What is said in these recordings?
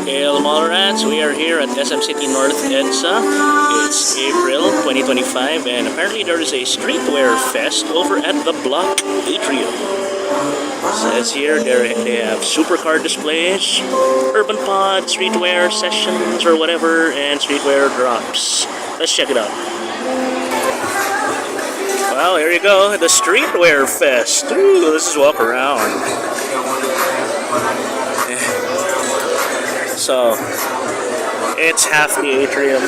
Hail Mallrats, we are here at SM City North EDSA. It's April 2025 and apparently there is a streetwear fest over at the Block Atrium. It says here they have supercar displays, urban pod, streetwear sessions or whatever, and streetwear drops. Let's check it out. Well, here you go, the streetwear fest. Ooh, let's just walk around. So, it's half the atrium.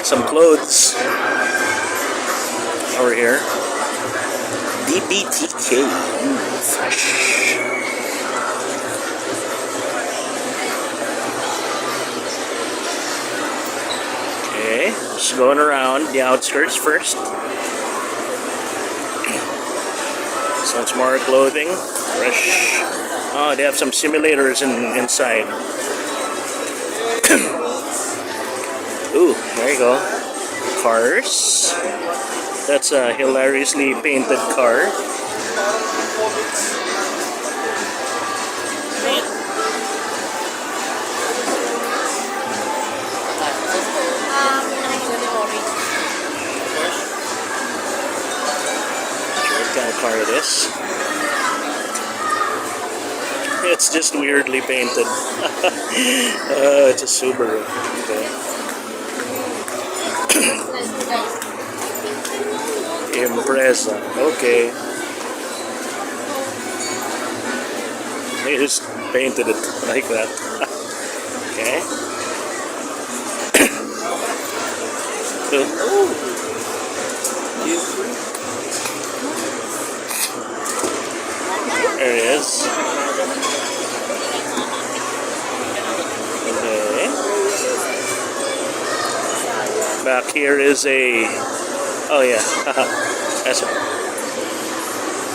Some clothes over here. DBTK. Fresh. Okay, just going around the outskirts first. So it's more clothing. Fresh. Oh, they have some simulators inside. Ooh, there you go. Cars. That's a hilariously painted car. What kind of car it is? It's just weirdly painted. It's a Subaru. Okay. Impreza. Okay. They just painted it like that. Okay. There it is. Back here is a, oh yeah, that's it.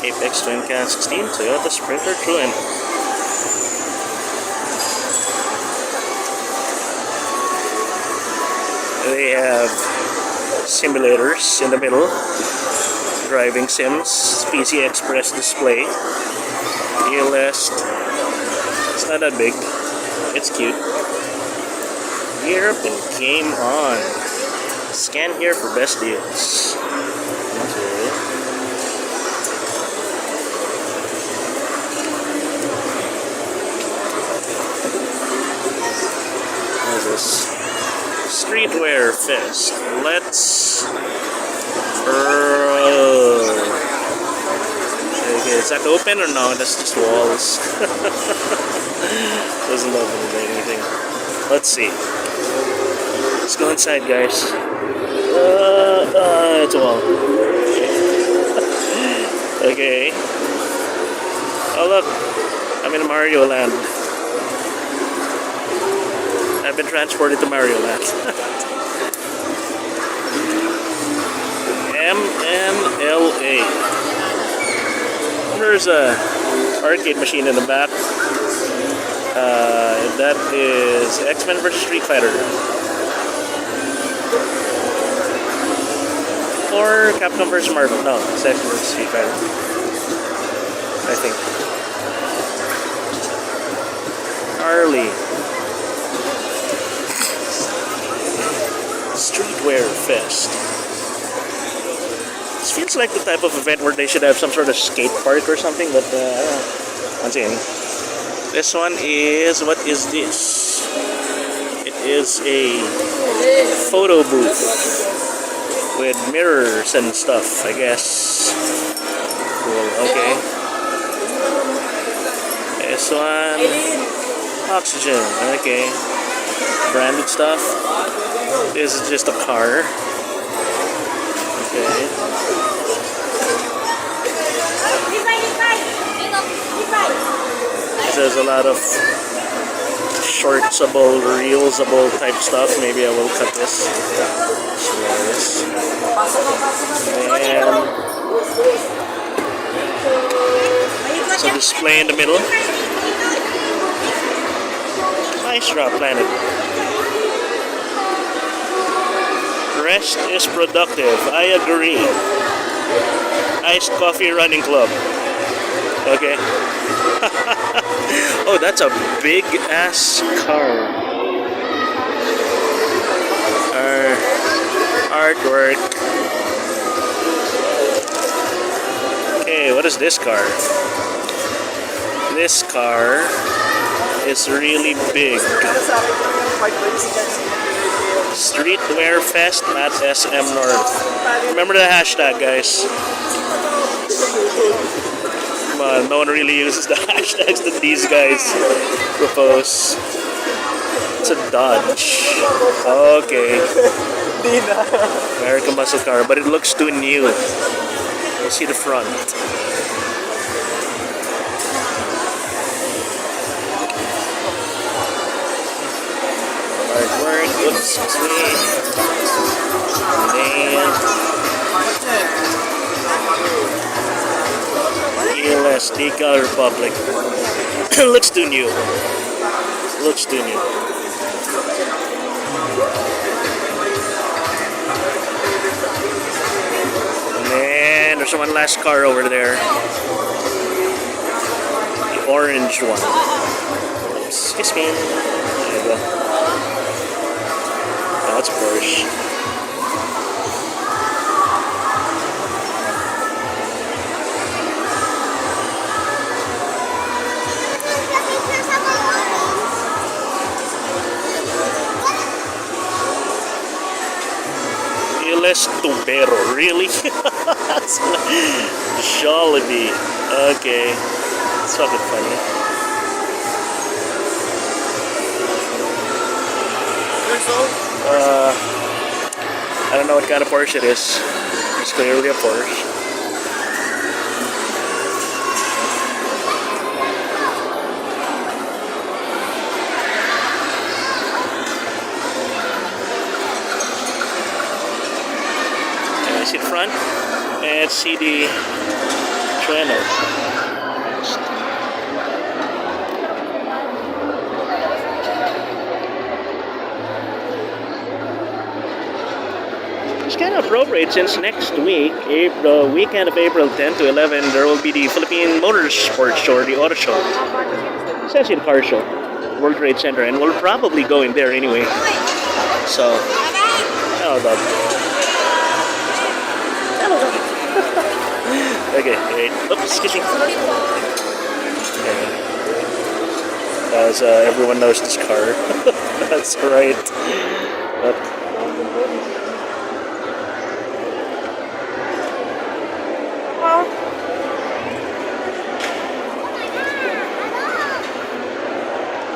Apex Twin Can 16 Toyota Sprinter Trueno. They have simulators in the middle, driving sims, PC Express display, ELS. It's not that big. It's cute. Gear up and game on. Scan here for best deals. Okay. What is this? Streetwear fest. Let's. Okay, is that open or no? That's just walls. Doesn't open anything. Let's see. Let's go inside, guys. It's a wall. Okay. Oh look, I'm in Mario Land. I've been transported to Mario Land. MMLA. There's a arcade machine in the back. That is X-Men vs. Street Fighter. Or Capcom vs. Marvel. No, it's X vs. Street Fighter. I think. Harley. Streetwear Fest. This feels like the type of event where they should have some sort of skate park or something, but I don't know. Once again. This one is, what is this? It is a photo booth with mirrors and stuff, I guess. Cool, okay. This one, oxygen, okay. Branded stuff. This is just a car. Okay. There's a lot of shortsable, reelsable type stuff. Maybe I will cut this. Yes. And it's a display in the middle. Nice drop planet. Rest is productive. I agree. Iced Coffee Running Club. Okay. Oh, that's a big ass car. Artwork. Okay, what is this car? This car is really big. Streetwear Fest at SM North. Remember the hashtag, guys. Come on, no one really uses the hashtags that these guys propose. It's a Dodge. Okay. American muscle car, but it looks too new. Let's see the front. Artwork, oops, sweet. ELS, Decal Republic. Looks too new. Looks too new. And there's one last car over there. The orange one. Excuse me. There you go. Oh, that's a Porsche. ELS Tubero, really? Jollibee. Okay. It's fucking funny. I don't know what kind of Porsche it is. It's clearly a Porsche. See the front and see the Trueno. It's kind of appropriate since next week, the weekend of April 10 to 11, there will be the Philippine Motorsport Show, or the Auto Show. Essentially the car show, World Trade Center, and we'll probably go in there anyway. So, how about okay, wait. Oops, excuse me. Okay. As everyone knows this car. That's right.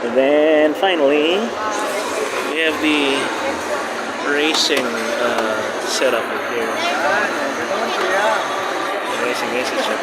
And then finally, we have the racing setup here. Racing setup.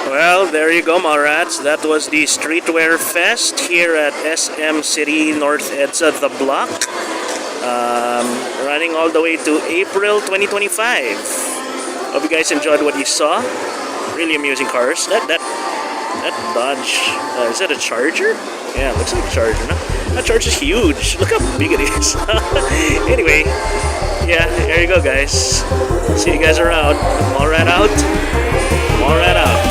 Well, there you go, Mallrats. That was the Streetwear Fest here at SM City North EDSA, The Block. Running all the way to April 2025. Hope you guys enjoyed what you saw. Really amusing cars. That Dodge, is that a Charger? Yeah, looks like a Charger, no? That Charger is huge. Look how big it is. Anyway, yeah, there you go, guys. See you guys around. Mallrat out. Mallrat out.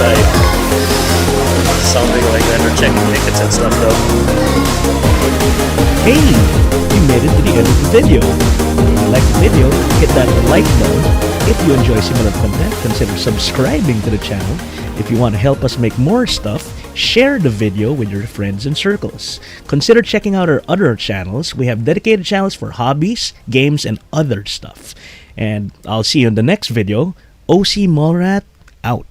outside. Something like that, or checking tickets and stuff though. Hey, you made it to the end of the video. If you like the video, hit that like button. If you enjoy similar content, consider subscribing to the channel. If you want to help us make more stuff, share the video with your friends and circles. Consider checking out our other channels. We have dedicated channels for hobbies, games, and other stuff. And I'll see you in the next video. OC Mallrat out.